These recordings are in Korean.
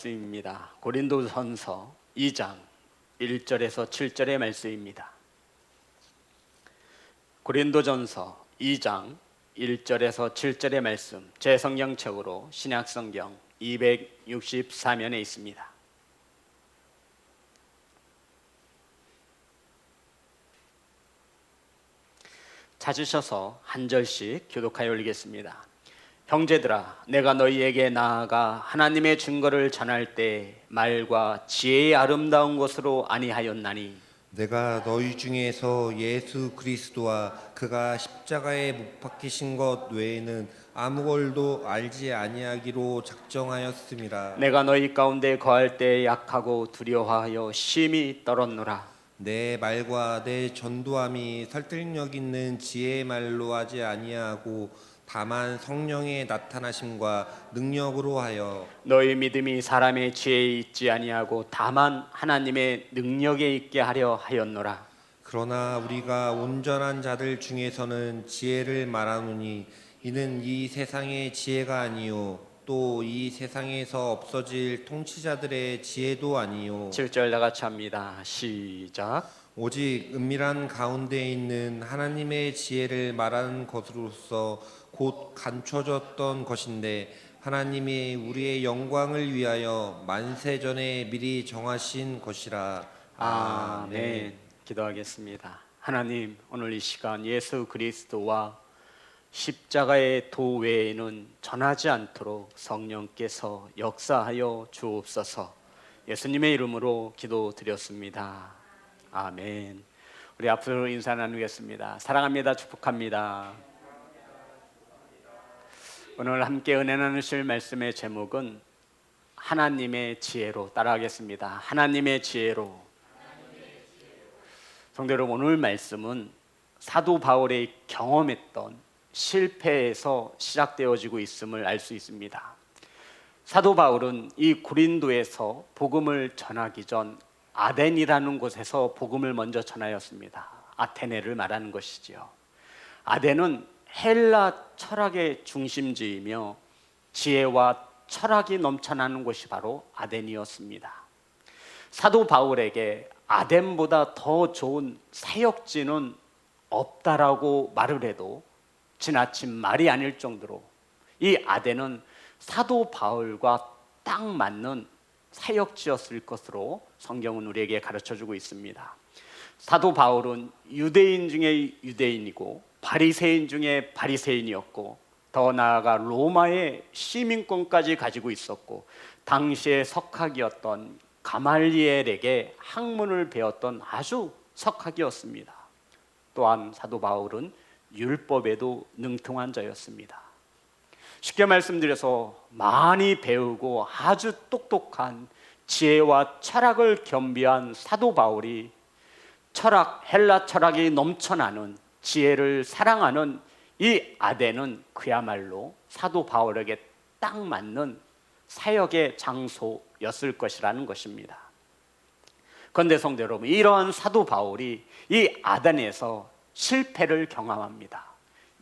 말씀입니다. 고린도전서 2장 1절에서 7절의 말씀입니다. 고린도전서 2장 1절에서 7절의 말씀, 제 성경책으로 신약성경 264면에 있습니다. 찾으셔서 한 절씩 교독하여 올리겠습니다. 형제들아, 내가 너희에게 나아가 하나님의 증거를 전할 때 말과 지혜의 아름다운 것으로 아니하였나니, 내가 너희 중에서 예수 그리스도와 그가 십자가에 못 박히신 것 외에는 아무걸도 알지 아니하기로 작정하였음이라. 내가 너희 가운데 거할 때 약하고 두려워하여 심히 떨었노라. 내 말과 내 전도함이 설득력 있는 지혜의 말로 하지 아니하고 다만 성령의 나타나심과 능력으로 하여 너희 믿음이 사람의 지혜에 있지 아니하고 다만 하나님의 능력에 있게 하려 하였노라. 그러나 우리가 온전한 자들 중에서는 지혜를 말하노니 이는 이 세상의 지혜가 아니요 또 이 세상에서 없어질 통치자들의 지혜도 아니요 7절 다 같이 합니다. 시작. 오직 은밀한 가운데 있는 하나님의 지혜를 말하는 것으로서 곧 감춰졌던 것인데 하나님이 우리의 영광을 위하여 만세 전에 미리 정하신 것이라. 아멘. 기도하겠습니다. 하나님, 오늘 이 시간 예수 그리스도와 십자가의 도 외에는 전하지 않도록 성령께서 역사하여 주옵소서. 예수님의 이름으로 기도드렸습니다. 아멘. 우리 앞으로 인사 나누겠습니다. 사랑합니다. 축복합니다. 오늘 함께 은혜 나누실 말씀의 제목은 하나님의 지혜로, 따라하겠습니다. 하나님의 지혜로. 성도 여러분, 오늘 말씀은 사도 바울의 경험했던 실패에서 시작되어지고 있음을 알 수 있습니다. 사도 바울은 이 고린도에서 복음을 전하기 전 아덴이라는 곳에서 복음을 먼저 전하였습니다. 아테네를 말하는 것이지요. 아덴은 헬라 철학의 중심지이며 지혜와 철학이 넘쳐나는 곳이 바로 아덴이었습니다. 사도 바울에게 아덴보다 더 좋은 사역지는 없다라고 말을 해도 지나친 말이 아닐 정도로 이 아덴은 사도 바울과 딱 맞는 사역지였을 것으로 성경은 우리에게 가르쳐주고 있습니다. 사도 바울은 유대인 중에 유대인이고 바리새인 중에 바리새인이었고 더 나아가 로마의 시민권까지 가지고 있었고 당시의 석학이었던 가말리엘에게 학문을 배웠던 아주 석학이었습니다. 또한 사도 바울은 율법에도 능통한 자였습니다. 쉽게 말씀드려서 많이 배우고 아주 똑똑한 지혜와 철학을 겸비한 사도 바울이 철학, 헬라 철학이 넘쳐나는 지혜를 사랑하는 이 아덴은 그야말로 사도 바울에게 딱 맞는 사역의 장소였을 것이라는 것입니다. 그런데 성도 여러분, 이러한 사도 바울이 이 아덴에서 실패를 경험합니다.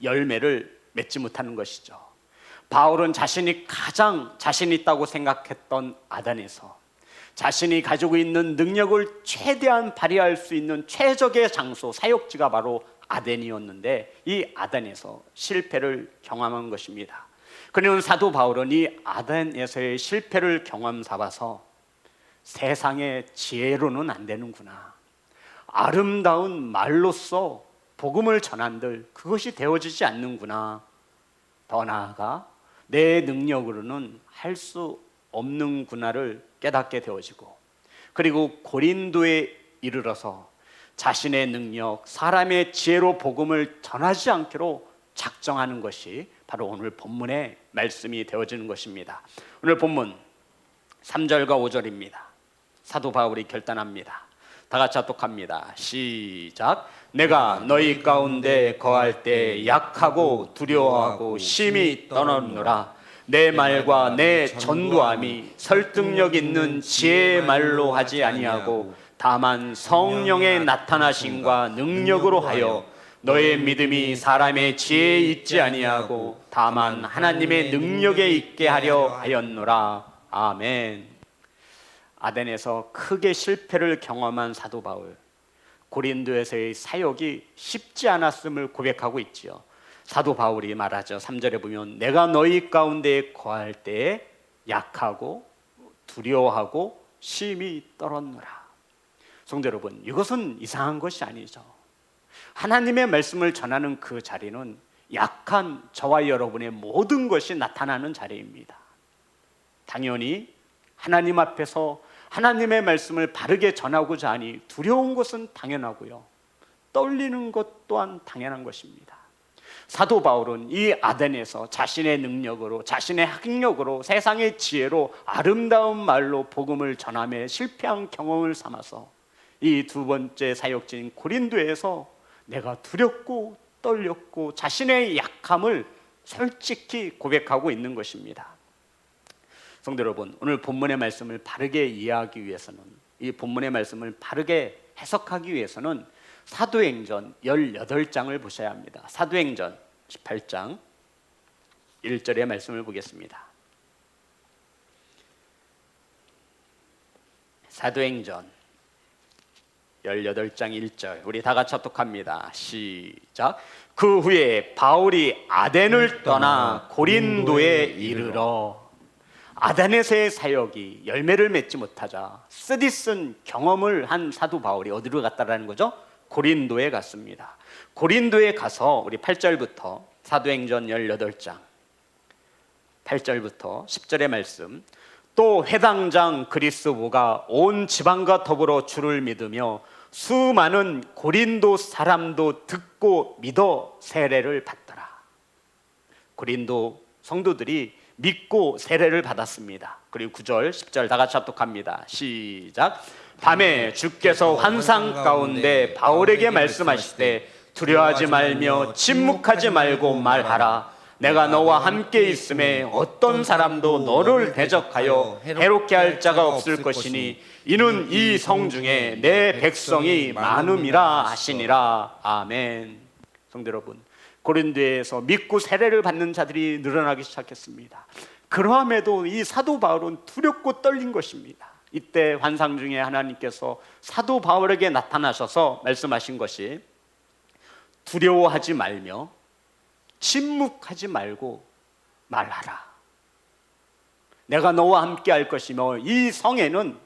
열매를 맺지 못하는 것이죠. 바울은 자신이 가장 자신 있다고 생각했던 아덴에서 자신이 가지고 있는 능력을 최대한 발휘할 수 있는 최적의 장소, 사역지가 바로 아덴이었는데 이 아덴에서 실패를 경험한 것입니다. 그러면 사도 바울은 이 아덴에서의 실패를 경험 삼아서 세상의 지혜로는 안 되는구나, 아름다운 말로써 복음을 전한들 그것이 되어지지 않는구나, 더 나아가 내 능력으로는 할 수 없는구나를 깨닫게 되어지고, 그리고 고린도에 이르러서 자신의 능력, 사람의 지혜로 복음을 전하지 않기로 작정하는 것이 바로 오늘 본문의 말씀이 되어지는 것입니다. 오늘 본문 3절과 5절입니다. 사도 바울이 결단합니다. 다 같이 합독합니다. 시작. 내가 너희 가운데 거할 때 약하고 두려워하고 심히 떨었노라. 내 말과 내 전도함이 설득력 있는 지혜의 말로 하지 아니하고 다만 성령의 나타나심과 능력으로 하여 너의 믿음이 사람의 지혜에 있지 아니하고 다만 하나님의 능력에 있게 하려 하였노라. 아멘. 아덴에서 크게 실패를 경험한 사도 바울, 고린도에서의 사역이 쉽지 않았음을 고백하고 있지요. 사도 바울이 말하죠. 3절에 보면 내가 너희 가운데 거할 때에 약하고 두려워하고 심히 떨었노라. 성도 여러분, 이것은 이상한 것이 아니죠. 하나님의 말씀을 전하는 그 자리는 약한 저와 여러분의 모든 것이 나타나는 자리입니다. 당연히 하나님 앞에서 하나님의 말씀을 바르게 전하고자 하니 두려운 것은 당연하고요, 떨리는 것 또한 당연한 것입니다. 사도 바울은 이 아덴에서 자신의 능력으로, 자신의 학력으로, 세상의 지혜로 아름다운 말로 복음을 전함에 실패한 경험을 삼아서 이 두 번째 사역지인 고린도에서 내가 두렵고 떨렸고 자신의 약함을 솔직히 고백하고 있는 것입니다. 성도 여러분, 오늘 본문의 말씀을 바르게 이해하기 위해서는, 이 본문의 말씀을 바르게 해석하기 위해서는 사도행전 18장을 보셔야 합니다. 사도행전 18장 1절의 말씀을 보겠습니다. 사도행전 18장 1절, 우리 다 같이 합독합니다. 시작. 그 후에 바울이 아덴을 떠나 고린도에 이르러, 아덴에서의 사역이 열매를 맺지 못하자 쓰디쓴 경험을 한 사도 바울이 어디로 갔다라는 거죠? 고린도에 갔습니다. 고린도에 가서 우리 8절부터, 사도행전 18장 8절부터 10절의 말씀, 또 회당장 그리스도가 온 지방과 더불어 주를 믿으며 수많은 고린도 사람도 듣고 믿어 세례를 받더라. 고린도 성도들이 믿고 세례를 받았습니다. 그리고 9절 10절 다 같이 합독합니다. 시작. 밤에 주께서 환상 가운데 바울에게 말씀하시되 두려워하지 말며 침묵하지 말고 말하라. 내가 너와 함께 있음에 어떤 사람도 너를 대적하여 해롭게 할 자가 없을 것이니 이는 이 성 중에 내 백성이 많음이라 하시니라. 아멘. 성도 여러분, 고린도에서 믿고 세례를 받는 자들이 늘어나기 시작했습니다. 그러함에도 이 사도 바울은 두렵고 떨린 것입니다. 이때 환상 중에 하나님께서 사도 바울에게 나타나셔서 말씀하신 것이 두려워하지 말며 침묵하지 말고 말하라. 내가 너와 함께 할 것이며 이 성에는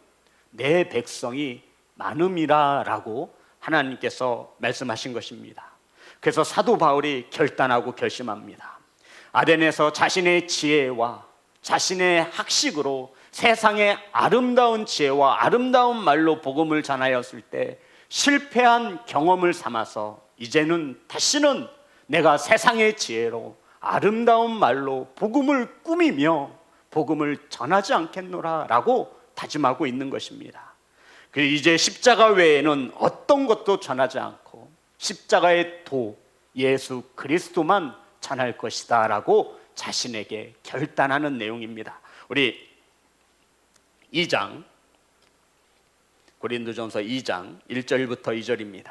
내 백성이 많음이라 라고 하나님께서 말씀하신 것입니다. 그래서 사도 바울이 결단하고 결심합니다. 아덴에서 자신의 지혜와 자신의 학식으로 세상의 아름다운 지혜와 아름다운 말로 복음을 전하였을 때 실패한 경험을 삼아서 이제는 다시는 내가 세상의 지혜로 아름다운 말로 복음을 꾸미며 복음을 전하지 않겠노라 라고 다짐하고 있는 것입니다. 이제 십자가 외에는 어떤 것도 전하지 않고 십자가의 도 예수 그리스도만 전할 것이다 라고 자신에게 결단하는 내용입니다. 우리 2장, 고린도전서 2장 1절부터 2절입니다.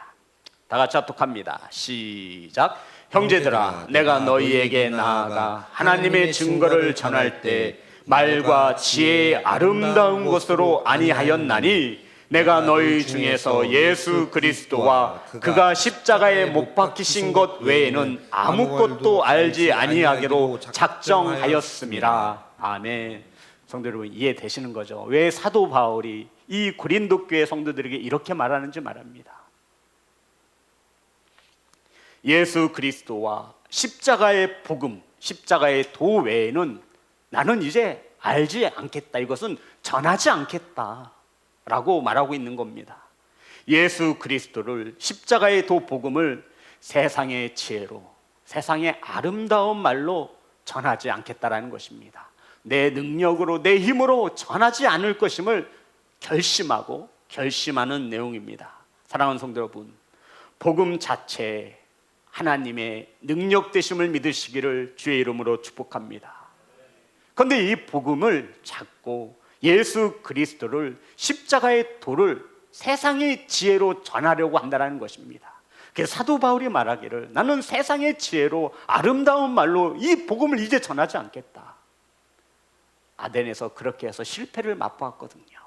다 같이 합독합니다. 시작. 형제들아, 내가 너희에게 나아가 하나님의 증거를 전할 때 말과 지혜의 아름다운 것으로 아니하였나니 내가 너희 중에서 예수 그리스도와 그가 십자가에 못 박히신 것 외에는 아무것도 알지 아니하기로 작정하였음이라. 아멘. 성도 여러분, 이해되시는 거죠? 왜 사도 바울이 이 고린도 교회 성도들에게 이렇게 말하는지 말합니다. 예수 그리스도와 십자가의 복음, 십자가의 도 외에는 나는 이제 알지 않겠다, 이것은 전하지 않겠다 라고 말하고 있는 겁니다. 예수 그리스도를, 십자가의 도 복음을 세상의 지혜로, 세상의 아름다운 말로 전하지 않겠다라는 것입니다. 내 능력으로, 내 힘으로 전하지 않을 것임을 결심하고 결심하는 내용입니다. 사랑하는 성도 여러분, 복음 자체에 하나님의 능력 되심을 믿으시기를 주의 이름으로 축복합니다. 그런데 이 복음을 찾고 예수 그리스도를, 십자가의 도를 세상의 지혜로 전하려고 한다는 것입니다. 그래서 사도 바울이 말하기를 나는 세상의 지혜로 아름다운 말로 이 복음을 이제 전하지 않겠다. 아덴에서 그렇게 해서 실패를 맛보았거든요.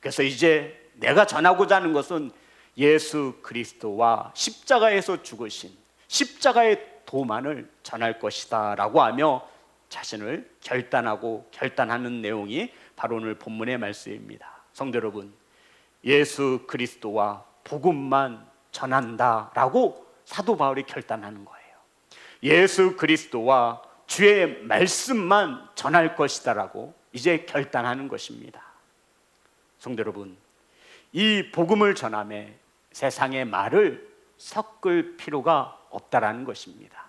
그래서 이제 내가 전하고자 하는 것은 예수 그리스도와 십자가에서 죽으신 십자가의 도만을 전할 것이다 라고 하며 자신을 결단하는 내용이 바로 오늘 본문의 말씀입니다. 성도 여러분, 예수 그리스도와 복음만 전한다라고 사도 바울이 결단하는 거예요. 예수 그리스도와 주의 말씀만 전할 것이다라고 이제 결단하는 것입니다. 성도 여러분, 이 복음을 전함에 세상의 말을 섞을 필요가 없다라는 것입니다.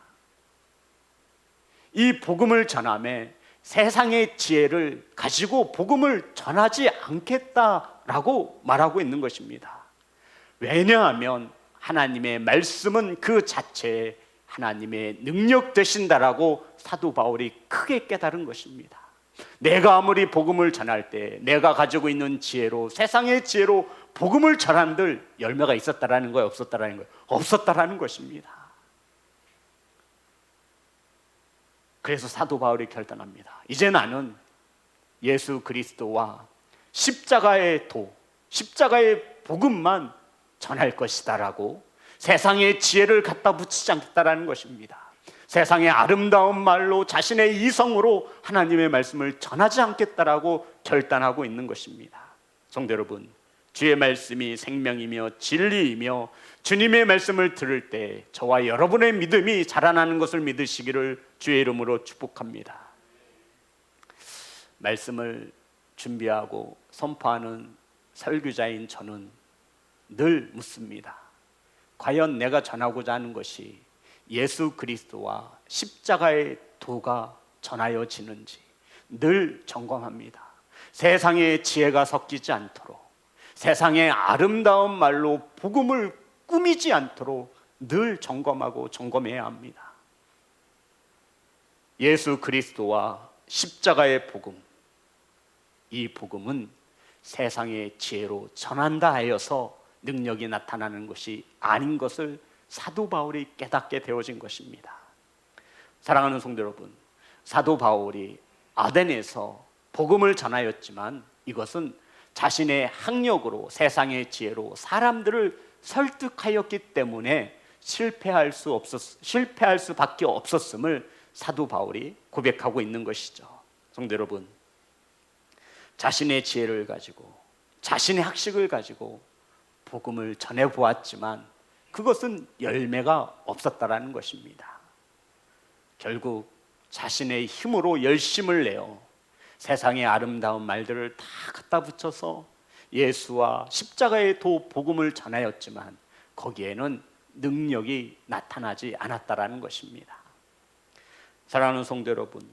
이 복음을 전함에 세상의 지혜를 가지고 복음을 전하지 않겠다라고 말하고 있는 것입니다. 왜냐하면 하나님의 말씀은 그 자체에 하나님의 능력 되신다라고 사도 바울이 크게 깨달은 것입니다. 내가 아무리 복음을 전할 때 내가 가지고 있는 지혜로, 세상의 지혜로 복음을 전한들 열매가 있었다라는 거예요, 없었다라는 거예요? 없었다라는 것입니다. 그래서 사도 바울이 결단합니다. 이제 나는 예수 그리스도와 십자가의 십자가의 복음만 전할 것이다라고 세상의 지혜를 갖다 붙이지 않겠다라는 것입니다. 세상의 아름다운 말로 자신의 이성으로 하나님의 말씀을 전하지 않겠다라고 결단하고 있는 것입니다. 성도 여러분, 주의 말씀이 생명이며 진리이며 주님의 말씀을 들을 때 저와 여러분의 믿음이 자라나는 것을 믿으시기를 주의 이름으로 축복합니다. 말씀을 준비하고 선포하는 설교자인 저는 늘 묻습니다. 과연 내가 전하고자 하는 것이 예수 그리스도와 십자가의 도가 전하여지는지 늘 점검합니다. 세상의 지혜가 섞이지 않도록, 세상의 아름다운 말로 복음을 꾸미지 않도록 늘 점검하고 점검해야 합니다. 예수 그리스도와 십자가의 복음, 이 복음은 세상의 지혜로 전한다 하여서 능력이 나타나는 것이 아닌 것을 사도 바울이 깨닫게 되어진 것입니다. 사랑하는 성도 여러분, 사도 바울이 아덴에서 복음을 전하였지만 이것은 자신의 학력으로, 세상의 지혜로 사람들을 설득하였기 때문에 실패할 수밖에 없었음을 사도 바울이 고백하고 있는 것이죠. 성도 여러분, 자신의 지혜를 가지고, 자신의 학식을 가지고 복음을 전해보았지만 그것은 열매가 없었다라는 것입니다. 결국 자신의 힘으로 열심을 내어 세상의 아름다운 말들을 다 갖다 붙여서 예수와 십자가의 도 복음을 전하였지만 거기에는 능력이 나타나지 않았다라는 것입니다. 사랑하는 성도 여러분,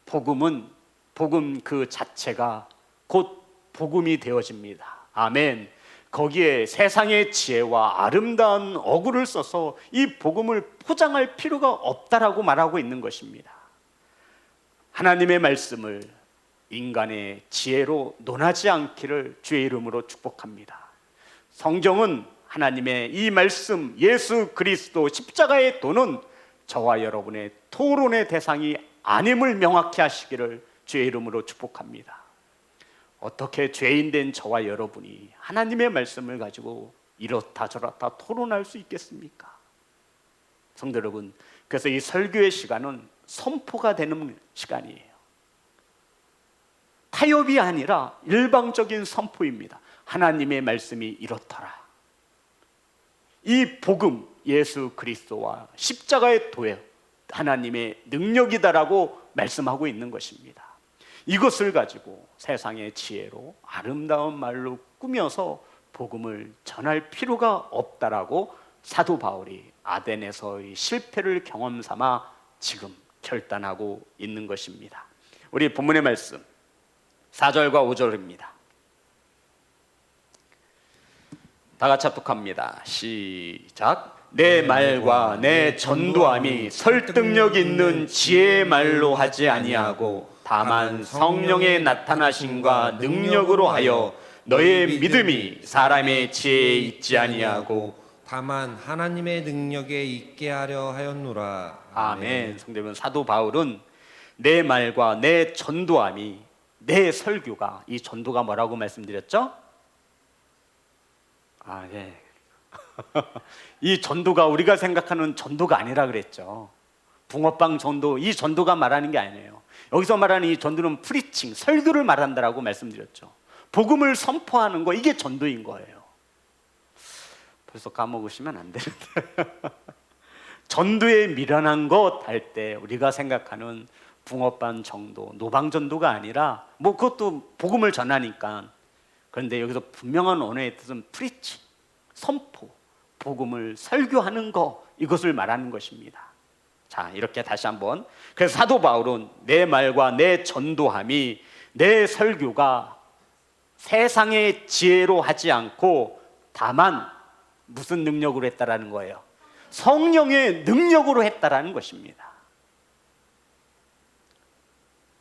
복음 그 자체가 곧 복음이 되어집니다. 아멘. 거기에 세상의 지혜와 아름다운 어구를 써서 이 복음을 포장할 필요가 없다라고 말하고 있는 것입니다. 하나님의 말씀을 인간의 지혜로 논하지 않기를 주의 이름으로 축복합니다. 성경은 하나님의 이 말씀, 예수 그리스도 십자가의 도는 저와 여러분의 토론의 대상이 아님을 명확히 하시기를 주의 이름으로 축복합니다. 어떻게 죄인된 저와 여러분이 하나님의 말씀을 가지고 이렇다 저렇다 토론할 수 있겠습니까? 성도 여러분, 그래서 이 설교의 시간은 선포가 되는 시간이에요. 타협이 아니라 일방적인 선포입니다. 하나님의 말씀이 이렇더라. 이 복음, 예수 그리스도와 십자가의 도에 하나님의 능력이다라고 말씀하고 있는 것입니다. 이것을 가지고 세상의 지혜로 아름다운 말로 꾸며서 복음을 전할 필요가 없다라고 사도 바울이 아덴에서의 실패를 경험 삼아 지금 결단하고 있는 것입니다. 우리 본문의 말씀 4절과 5절입니다. 다 같이 합독합니다. 시작. 내 말과 내 전도함이 설득력 있는 지혜의 말로 하지 아니하고 다만 성령의 나타나심과 능력으로 하여 너의 믿음이 사람의 지혜에 있지 아니하고 다만 하나님의 능력에 있게 하려 하였노라. 아멘. 성도 여러분, 사도 바울은 내 말과 내 전도함이 내 설교가, 이 전도가 뭐라고 말씀드렸죠? 예. 이 전도가 우리가 생각하는 전도가 아니라 그랬죠. 붕어빵 전도, 이 전도가 말하는 게 아니에요. 여기서 말하는 이 전도는 프리칭, 설교를 말한다라고 말씀드렸죠. 복음을 선포하는 거, 이게 전도인 거예요. 벌써 까먹으시면 안 되는데 전도에 미련한 것 할 때 우리가 생각하는 붕어빵 정도, 노방전도가 아니라 그것도 복음을 전하니까. 그런데 여기서 분명한 언어의 뜻은 프리칭, 선포, 복음을 설교하는 거, 이것을 말하는 것입니다. 자, 이렇게 다시 한번. 그래서 사도 바울은 내 말과 내 전도함이, 내 설교가 세상의 지혜로 하지 않고 다만 무슨 능력으로 했다라는 거예요? 성령의 능력으로 했다라는 것입니다.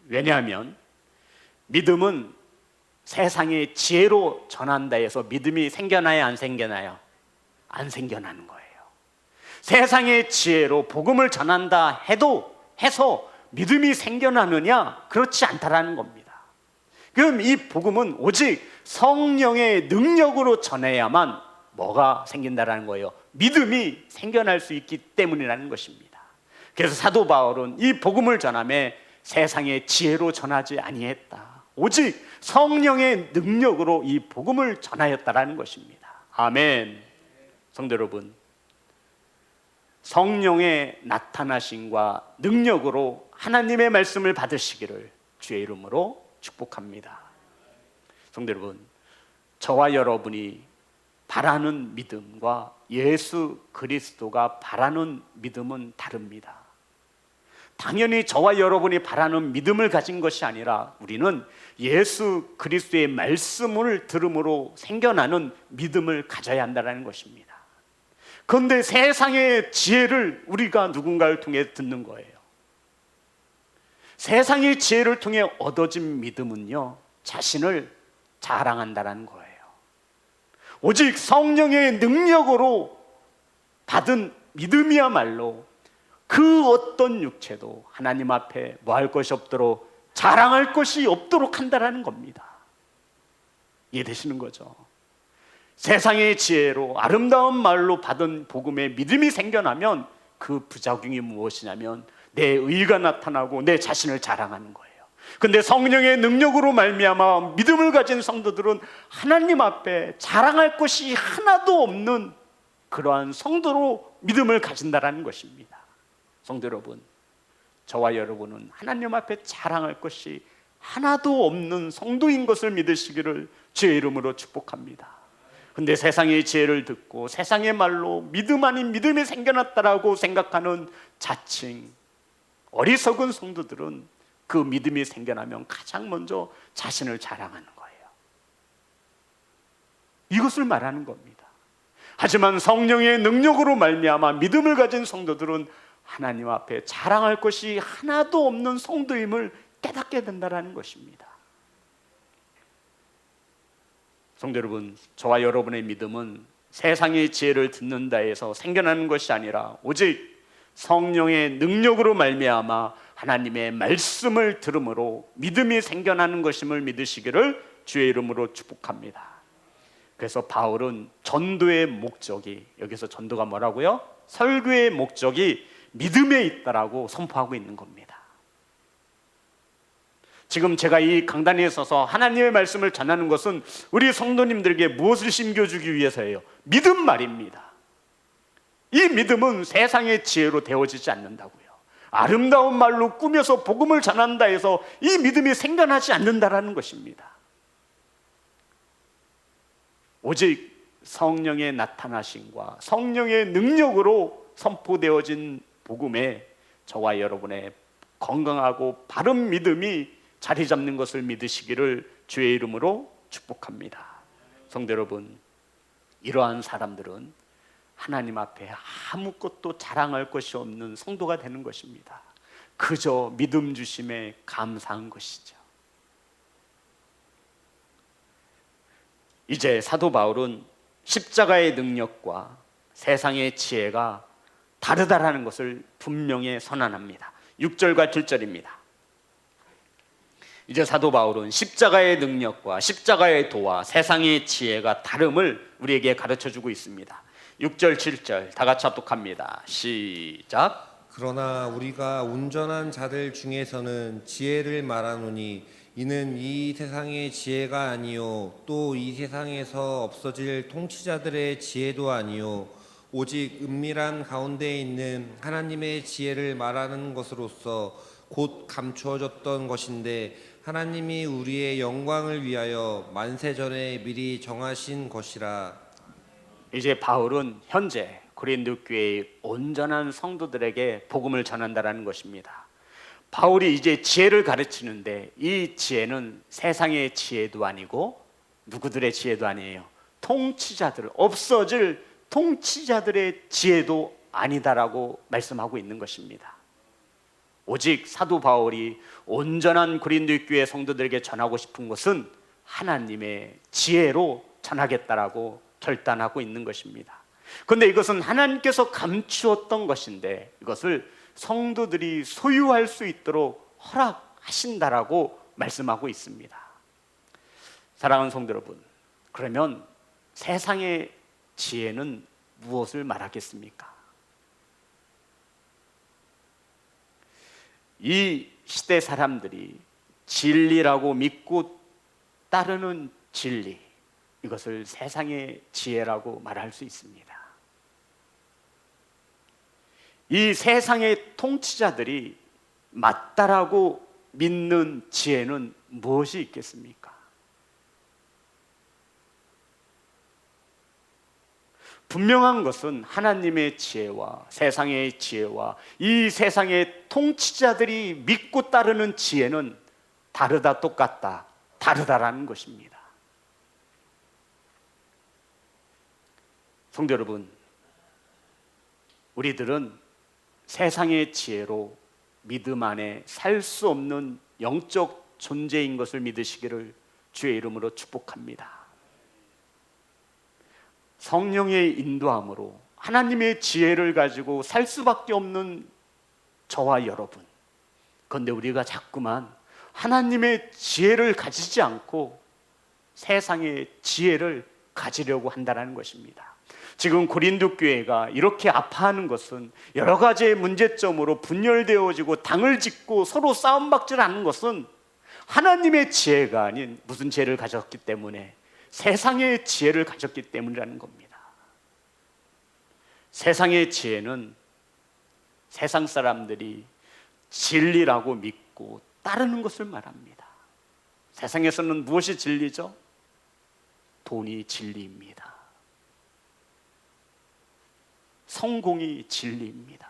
왜냐하면 믿음은 세상의 지혜로 전한다 해서 믿음이 생겨나요, 안 생겨나요? 안 생겨나는 거예요. 세상의 지혜로 복음을 전한다 해서 믿음이 생겨나느냐? 그렇지 않다라는 겁니다. 그럼 이 복음은 오직 성령의 능력으로 전해야만 뭐가 생긴다라는 거예요? 믿음이 생겨날 수 있기 때문이라는 것입니다. 그래서 사도 바울은 이 복음을 전함에 세상의 지혜로 전하지 아니했다. 오직 성령의 능력으로 이 복음을 전하였다라는 것입니다. 아멘. 성도 여러분, 성령의 나타나심과 능력으로 하나님의 말씀을 받으시기를 주의 이름으로 축복합니다. 성도 여러분, 저와 여러분이 바라는 믿음과 예수 그리스도가 바라는 믿음은 다릅니다. 당연히 저와 여러분이 바라는 믿음을 가진 것이 아니라 우리는 예수 그리스도의 말씀을 들음으로 생겨나는 믿음을 가져야 한다는 것입니다. 그런데 세상의 지혜를 우리가 누군가를 통해 듣는 거예요. 세상의 지혜를 통해 얻어진 믿음은요, 자신을 자랑한다는 거예요. 오직 성령의 능력으로 받은 믿음이야말로 그 어떤 육체도 하나님 앞에 뭐 할 것이 없도록, 자랑할 것이 없도록 한다는 겁니다. 이해되시는 거죠? 세상의 지혜로 아름다운 말로 받은 복음의 믿음이 생겨나면 그 부작용이 무엇이냐면 내 의가 나타나고 내 자신을 자랑하는 거예요. 근데 성령의 능력으로 말미암아 믿음을 가진 성도들은 하나님 앞에 자랑할 것이 하나도 없는 그러한 성도로 믿음을 가진다는 것입니다. 성도 여러분, 저와 여러분은 하나님 앞에 자랑할 것이 하나도 없는 성도인 것을 믿으시기를 주의 이름으로 축복합니다. 근데 세상의 지혜를 듣고 세상의 말로 믿음 아닌 믿음이 생겨났다라고 생각하는 자칭 어리석은 성도들은 그 믿음이 생겨나면 가장 먼저 자신을 자랑하는 거예요. 이것을 말하는 겁니다. 하지만 성령의 능력으로 말미암아 믿음을 가진 성도들은 하나님 앞에 자랑할 것이 하나도 없는 성도임을 깨닫게 된다는 것입니다. 성도 여러분, 저와 여러분의 믿음은 세상의 지혜를 듣는다 해서 생겨나는 것이 아니라 오직 성령의 능력으로 말미암아 하나님의 말씀을 들음으로 믿음이 생겨나는 것임을 믿으시기를 주의 이름으로 축복합니다. 그래서 바울은 전도의 목적이, 여기서 전도가 뭐라고요? 설교의 목적이 믿음에 있다라고 선포하고 있는 겁니다. 지금 제가 이 강단에 서서 하나님의 말씀을 전하는 것은 우리 성도님들에게 무엇을 심겨주기 위해서예요? 믿음 말입니다. 이 믿음은 세상의 지혜로 되어지지 않는다고요. 아름다운 말로 꾸며서 복음을 전한다 해서 이 믿음이 생겨나지 않는다라는 것입니다. 오직 성령의 나타나심과 성령의 능력으로 선포되어진 복음에 저와 여러분의 건강하고 바른 믿음이 자리 잡는 것을 믿으시기를 주의 이름으로 축복합니다. 성도 여러분, 이러한 사람들은 하나님 앞에 아무것도 자랑할 것이 없는 성도가 되는 것입니다. 그저 믿음 주심에 감사한 것이죠. 이제 사도 바울은 십자가의 능력과 세상의 지혜가 다르다라는 것을 분명히 선언합니다. 6절과 7절입니다. 이제 사도 바울은 십자가의 능력과 십자가의 도와 세상의 지혜가 다름을 우리에게 가르쳐주고 있습니다. 6절 7절 다 같이 합독합니다. 시작. 그러나 우리가 온전한 자들 중에서는 지혜를 말하노니 이는 이 세상의 지혜가 아니요 또 이 세상에서 없어질 통치자들의 지혜도 아니요 오직 은밀한 가운데 있는 하나님의 지혜를 말하는 것으로서 곧 감추어졌던 것인데 하나님이 우리의 영광을 위하여 만세전에 미리 정하신 것이라. 이제 바울은 현재 고린도 교회의 온전한 성도들에게 복음을 전한다라는 것입니다. 바울이 이제 지혜를 가르치는데 이 지혜는 세상의 지혜도 아니고 누구들의 지혜도 아니에요. 통치자들, 없어질 통치자들의 지혜도 아니다라고 말씀하고 있는 것입니다. 오직 사도 바울이 온전한 고린도 교회 성도들에게 전하고 싶은 것은 하나님의 지혜로 전하겠다라고 결단하고 있는 것입니다. 그런데 이것은 하나님께서 감추었던 것인데 이것을 성도들이 소유할 수 있도록 허락하신다라고 말씀하고 있습니다. 사랑하는 성도 여러분, 그러면 세상의 지혜는 무엇을 말하겠습니까? 이 시대 사람들이 진리라고 믿고 따르는 진리, 이것을 세상의 지혜라고 말할 수 있습니다. 이 세상의 통치자들이 맞다라고 믿는 지혜는 무엇이 있겠습니까? 분명한 것은 하나님의 지혜와 세상의 지혜와 이 세상의 통치자들이 믿고 따르는 지혜는 다르다, 똑같다, 다르다라는 것입니다. 성도 여러분, 우리들은 세상의 지혜로 믿음 안에 살 수 없는 영적 존재인 것을 믿으시기를 주의 이름으로 축복합니다. 성령의 인도함으로 하나님의 지혜를 가지고 살 수밖에 없는 저와 여러분, 그런데 우리가 자꾸만 하나님의 지혜를 가지지 않고 세상의 지혜를 가지려고 한다는 것입니다. 지금 고린도 교회가 이렇게 아파하는 것은 여러 가지의 문제점으로 분열되어지고 당을 짓고 서로 싸움박질하는 것은 하나님의 지혜가 아닌 무슨 지혜를 가졌기 때문에, 세상의 지혜를 가졌기 때문이라는 겁니다. 세상의 지혜는 세상 사람들이 진리라고 믿고 따르는 것을 말합니다. 세상에서는 무엇이 진리죠? 돈이 진리입니다. 성공이 진리입니다.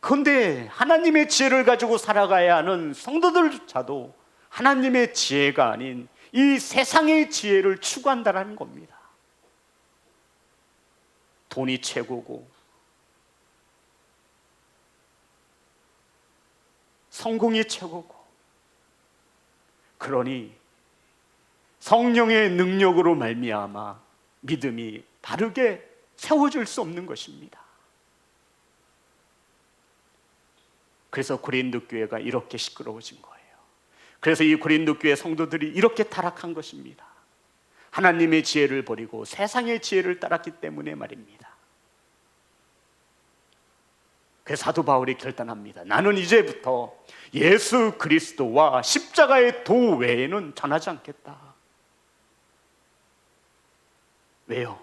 그런데 하나님의 지혜를 가지고 살아가야 하는 성도들조차도 하나님의 지혜가 아닌 이 세상의 지혜를 추구한다는 겁니다. 돈이 최고고 성공이 최고고, 그러니 성령의 능력으로 말미암아 믿음이 바르게 세워질 수 없는 것입니다. 그래서 고린도 교회가 이렇게 시끄러워진 거예요. 그래서 이 고린도 교회 성도들이 이렇게 타락한 것입니다. 하나님의 지혜를 버리고 세상의 지혜를 따랐기 때문에 말입니다. 그래서 사도 바울이 결단합니다. 나는 이제부터 예수 그리스도와 십자가의 도 외에는 전하지 않겠다. 왜요?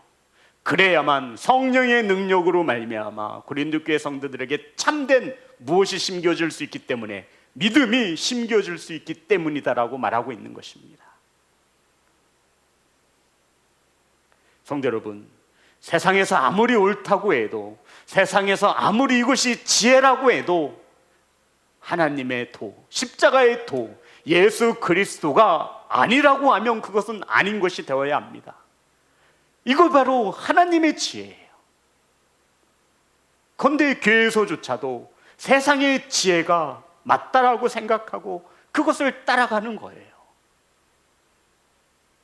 그래야만 성령의 능력으로 말미암아 고린도 교회 성도들에게 참된 무엇이 심겨질 수 있기 때문에, 믿음이 심겨질 수 있기 때문이다라고 말하고 있는 것입니다. 성도 여러분, 세상에서 아무리 옳다고 해도, 세상에서 아무리 이것이 지혜라고 해도 하나님의 도, 십자가의 도, 예수 그리스도가 아니라고 하면 그것은 아닌 것이 되어야 합니다. 이거 바로 하나님의 지혜예요. 그런데 교회에서조차도 세상의 지혜가 맞다라고 생각하고 그것을 따라가는 거예요.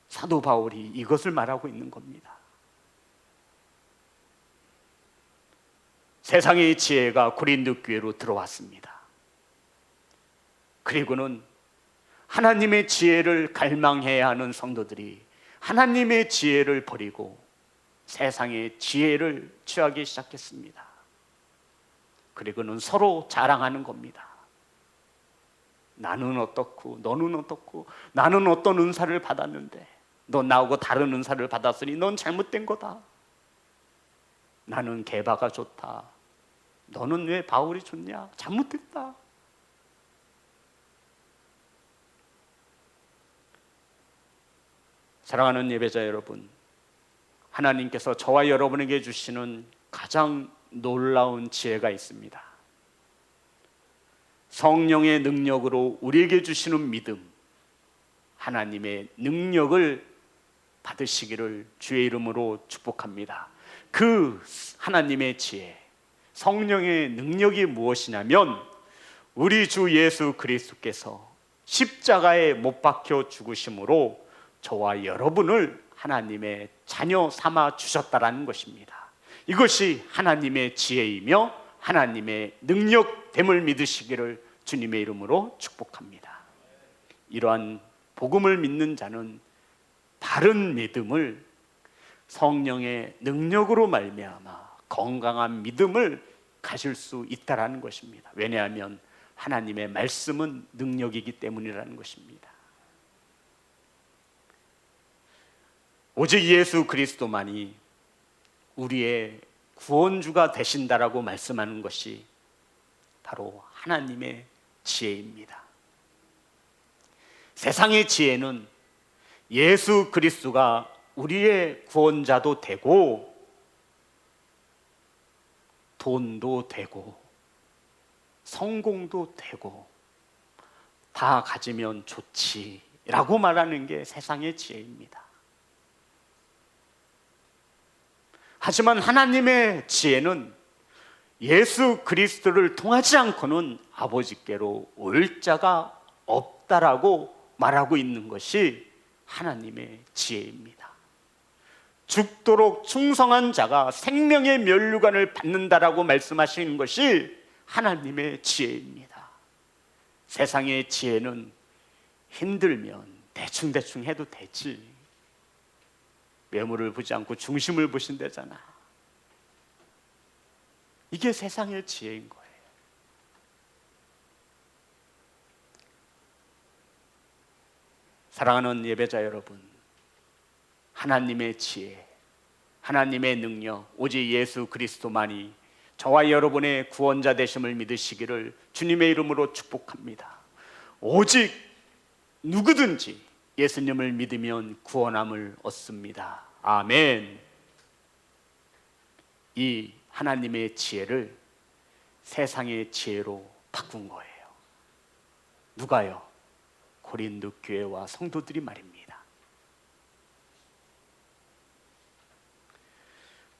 사도 바울이 이것을 말하고 있는 겁니다. 세상의 지혜가 고린도 교회로 들어왔습니다. 그리고는 하나님의 지혜를 갈망해야 하는 성도들이 하나님의 지혜를 버리고 세상의 지혜를 취하기 시작했습니다. 그리고는 서로 자랑하는 겁니다. 나는 어떻고 너는 어떻고, 나는 어떤 은사를 받았는데 넌 나하고 다른 은사를 받았으니 넌 잘못된 거다. 나는 게바가 좋다. 너는 왜 바울이 좋냐? 잘못됐다. 사랑하는 예배자 여러분, 하나님께서 저와 여러분에게 주시는 가장 놀라운 지혜가 있습니다. 성령의 능력으로 우리에게 주시는 믿음, 하나님의 능력을 받으시기를 주의 이름으로 축복합니다. 그 하나님의 지혜, 성령의 능력이 무엇이냐면 우리 주 예수 그리스도께서 십자가에 못 박혀 죽으심으로 저와 여러분을 하나님의 자녀 삼아 주셨다라는 것입니다. 이것이 하나님의 지혜이며 하나님의 능력됨을 믿으시기를 주님의 이름으로 축복합니다. 이러한 복음을 믿는 자는 바른 믿음을 성령의 능력으로 말미암아 건강한 믿음을 가질 수 있다라는 것입니다. 왜냐하면 하나님의 말씀은 능력이기 때문이라는 것입니다. 오직 예수 그리스도만이 우리의 구원주가 되신다라고 말씀하는 것이 바로 하나님의 지혜입니다. 세상의 지혜는 예수 그리스도가 우리의 구원자도 되고 돈도 되고 성공도 되고 다 가지면 좋지라고 말하는 게 세상의 지혜입니다. 하지만 하나님의 지혜는 예수 그리스도를 통하지 않고는 아버지께로 올 자가 없다라고 말하고 있는 것이 하나님의 지혜입니다. 죽도록 충성한 자가 생명의 면류관을 받는다라고 말씀하시는 것이 하나님의 지혜입니다. 세상의 지혜는 힘들면 대충 해도 되지, 외모를 보지 않고 중심을 보신다잖아. 이게 세상의 지혜인 거예요. 사랑하는 예배자 여러분, 하나님의 지혜, 하나님의 능력, 오직 예수 그리스도만이 저와 여러분의 구원자 되심을 믿으시기를 주님의 이름으로 축복합니다. 오직 누구든지 예수님을 믿으면 구원함을 얻습니다. 아멘. 이 하나님의 지혜를 세상의 지혜로 바꾼 거예요. 누가요? 고린도 교회와 성도들이 말입니다.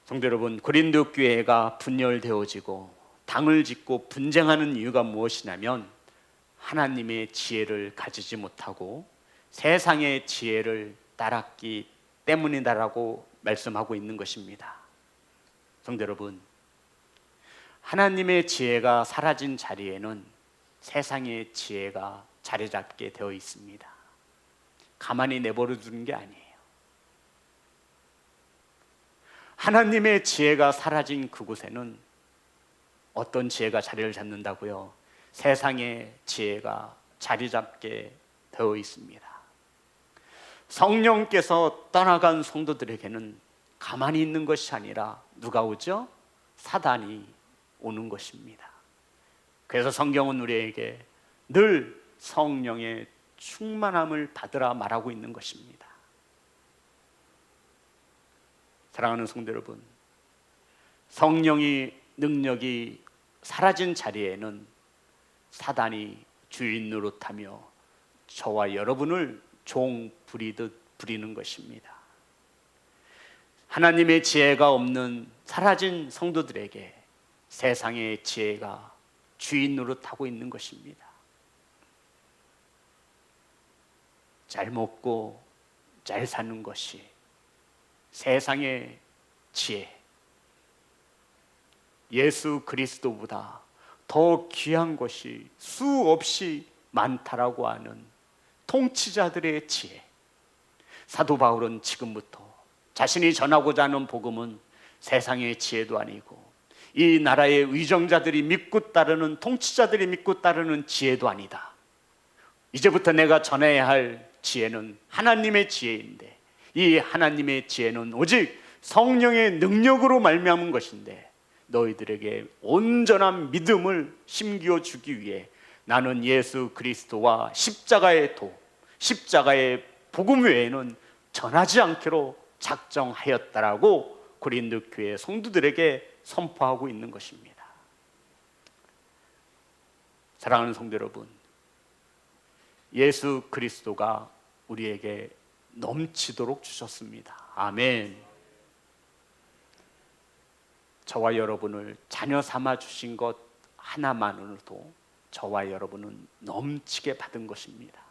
성도 여러분, 고린도 교회가 분열되어지고 당을 짓고 분쟁하는 이유가 무엇이냐면 하나님의 지혜를 가지지 못하고 세상의 지혜를 따랐기 때문이다라고 말씀하고 있는 것입니다. 성도 여러분, 하나님의 지혜가 사라진 자리에는 세상의 지혜가 자리 잡게 되어 있습니다. 가만히 내버려 두는 게 아니에요. 하나님의 지혜가 사라진 그곳에는 어떤 지혜가 자리를 잡는다고요? 세상의 지혜가 자리 잡게 되어 있습니다. 성령께서 떠나간 성도들에게는 가만히 있는 것이 아니라 누가 오죠? 사단이 오는 것입니다. 그래서 성경은 우리에게 늘 성령의 충만함을 받으라 말하고 있는 것입니다. 사랑하는 성도 여러분, 성령의 능력이 사라진 자리에는 사단이 주인 노릇하며 저와 여러분을 종 부리듯 부리는 것입니다. 하나님의 지혜가 없는 사라진 성도들에게 세상의 지혜가 주인 노릇하고 있는 것입니다. 잘 먹고 잘 사는 것이 세상의 지혜, 예수 그리스도보다 더 귀한 것이 수없이 많다라고 하는 통치자들의 지혜. 사도 바울은 지금부터 자신이 전하고자 하는 복음은 세상의 지혜도 아니고 이 나라의 의정자들이 믿고 따르는, 통치자들이 믿고 따르는 지혜도 아니다. 이제부터 내가 전해야 할 지혜는 하나님의 지혜인데, 이 하나님의 지혜는 오직 성령의 능력으로 말미암은 것인데, 너희들에게 온전한 믿음을 심기어 주기 위해 나는 예수 그리스도와 십자가의 도, 십자가의 복음 외에는 전하지 않기로 작정하였다라고 고린도 교회 성도들에게 선포하고 있는 것입니다. 사랑하는 성도 여러분, 예수 그리스도가 우리에게 넘치도록 주셨습니다. 아멘. 저와 여러분을 자녀 삼아 주신 것 하나만으로도 저와 여러분은 넘치게 받은 것입니다.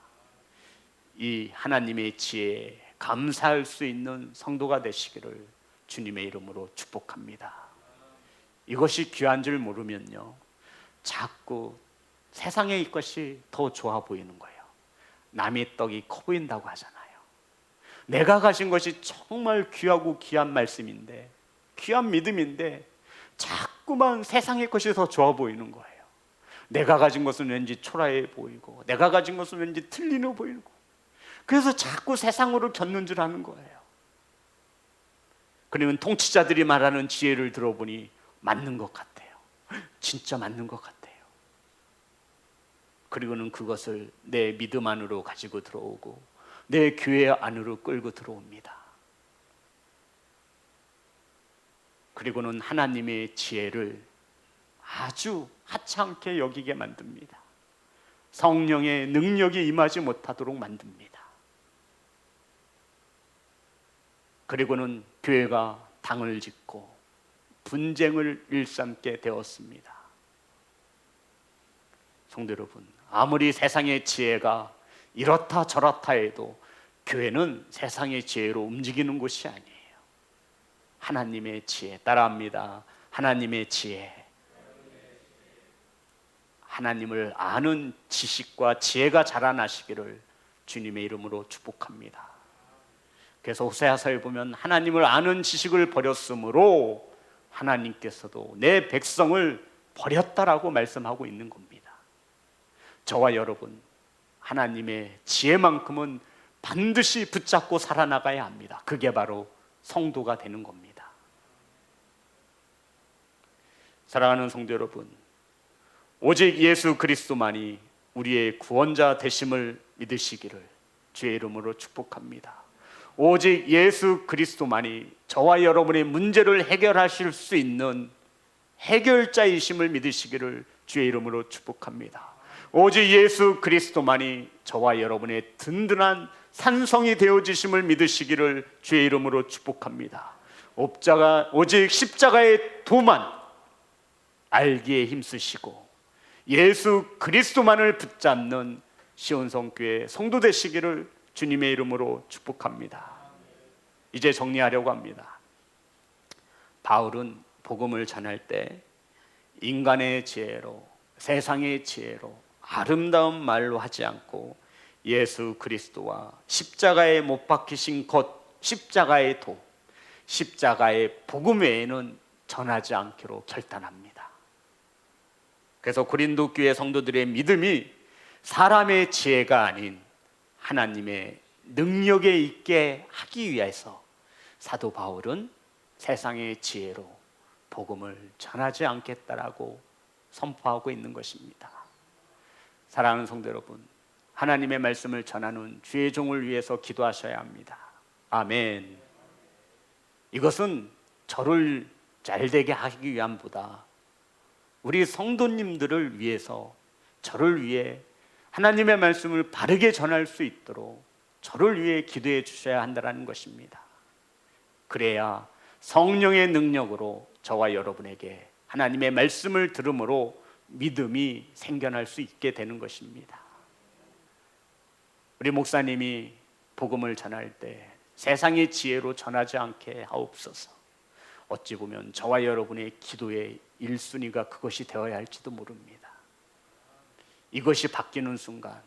이 하나님의 지혜에 감사할 수 있는 성도가 되시기를 주님의 이름으로 축복합니다. 이것이 귀한 줄 모르면요, 자꾸 세상의 것이 더 좋아 보이는 거예요. 남의 떡이 커 보인다고 하잖아요. 내가 가진 것이 정말 귀하고 귀한 말씀인데, 귀한 믿음인데 자꾸만 세상의 것이 더 좋아 보이는 거예요. 내가 가진 것은 왠지 초라해 보이고, 내가 가진 것은 왠지 틀리는 보이고, 그래서 자꾸 세상으로 곁는 줄 아는 거예요. 그러면 통치자들이 말하는 지혜를 들어보니 맞는 것 같아요. 진짜 맞는 것 같아요. 그리고는 그것을 내 믿음 안으로 가지고 들어오고 내 교회 안으로 끌고 들어옵니다. 그리고는 하나님의 지혜를 아주 하찮게 여기게 만듭니다. 성령의 능력이 임하지 못하도록 만듭니다. 그리고는 교회가 당을 짓고 분쟁을 일삼게 되었습니다. 성도 여러분, 아무리 세상의 지혜가 이렇다 저렇다 해도 교회는 세상의 지혜로 움직이는 곳이 아니에요. 하나님의 지혜, 따라합니다. 하나님의 지혜. 하나님을 아는 지식과 지혜가 자라나시기를 주님의 이름으로 축복합니다. 그래서 호세아서에 보면 하나님을 아는 지식을 버렸으므로 하나님께서도 내 백성을 버렸다라고 말씀하고 있는 겁니다. 저와 여러분, 하나님의 지혜만큼은 반드시 붙잡고 살아나가야 합니다. 그게 바로 성도가 되는 겁니다. 사랑하는 성도 여러분, 오직 예수 그리스도만이 우리의 구원자 되심을 믿으시기를 주의 이름으로 축복합니다. 오직 예수 그리스도만이 저와 여러분의 문제를 해결하실 수 있는 해결자이심을 믿으시기를 주의 이름으로 축복합니다. 오직 예수 그리스도만이 저와 여러분의 든든한 산성이 되어지심을 믿으시기를 주의 이름으로 축복합니다. 오직 십자가의 도만 알기에 힘쓰시고 예수 그리스도만을 붙잡는 시온성교회 성도 되시기를 주님의 이름으로 축복합니다. 이제 정리하려고 합니다. 바울은 복음을 전할 때 인간의 지혜로, 세상의 지혜로, 아름다운 말로 하지 않고 예수 그리스도와 십자가에 못 박히신 것, 십자가의 도, 십자가의 복음 외에는 전하지 않기로 결단합니다. 그래서 고린도 교회 성도들의 믿음이 사람의 지혜가 아닌 하나님의 능력에 있게 하기 위해서 사도 바울은 세상의 지혜로 복음을 전하지 않겠다라고 선포하고 있는 것입니다. 사랑하는 성도 여러분, 하나님의 말씀을 전하는 주의 종을 위해서 기도하셔야 합니다. 아멘. 이것은 저를 잘되게 하기 위함보다 우리 성도님들을 위해서, 저를 위해 하나님의 말씀을 바르게 전할 수 있도록 저를 위해 기도해 주셔야 한다는 것입니다. 그래야 성령의 능력으로 저와 여러분에게 하나님의 말씀을 들음으로 믿음이 생겨날 수 있게 되는 것입니다. 우리 목사님이 복음을 전할 때 세상의 지혜로 전하지 않게 하옵소서. 어찌 보면 저와 여러분의 기도의 1순위가 그것이 되어야 할지도 모릅니다. 이것이 바뀌는 순간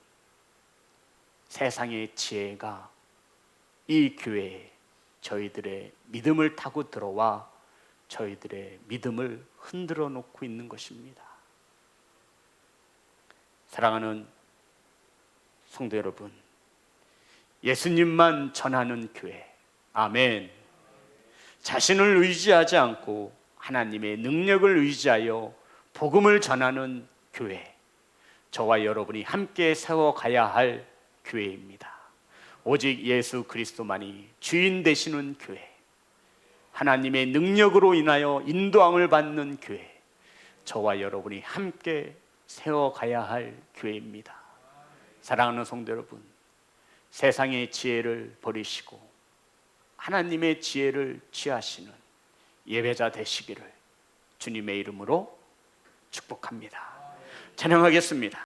세상의 지혜가 이 교회에 저희들의 믿음을 타고 들어와 저희들의 믿음을 흔들어 놓고 있는 것입니다. 사랑하는 성도 여러분, 예수님만 전하는 교회, 아멘. 자신을 의지하지 않고 하나님의 능력을 의지하여 복음을 전하는 교회, 저와 여러분이 함께 세워가야 할 교회입니다. 오직 예수 그리스도만이 주인 되시는 교회, 하나님의 능력으로 인하여 인도함을 받는 교회, 저와 여러분이 함께 세워가야 할 교회입니다. 사랑하는 성도 여러분, 세상의 지혜를 버리시고 하나님의 지혜를 취하시는 예배자 되시기를 주님의 이름으로 축복합니다. 찬양하겠습니다.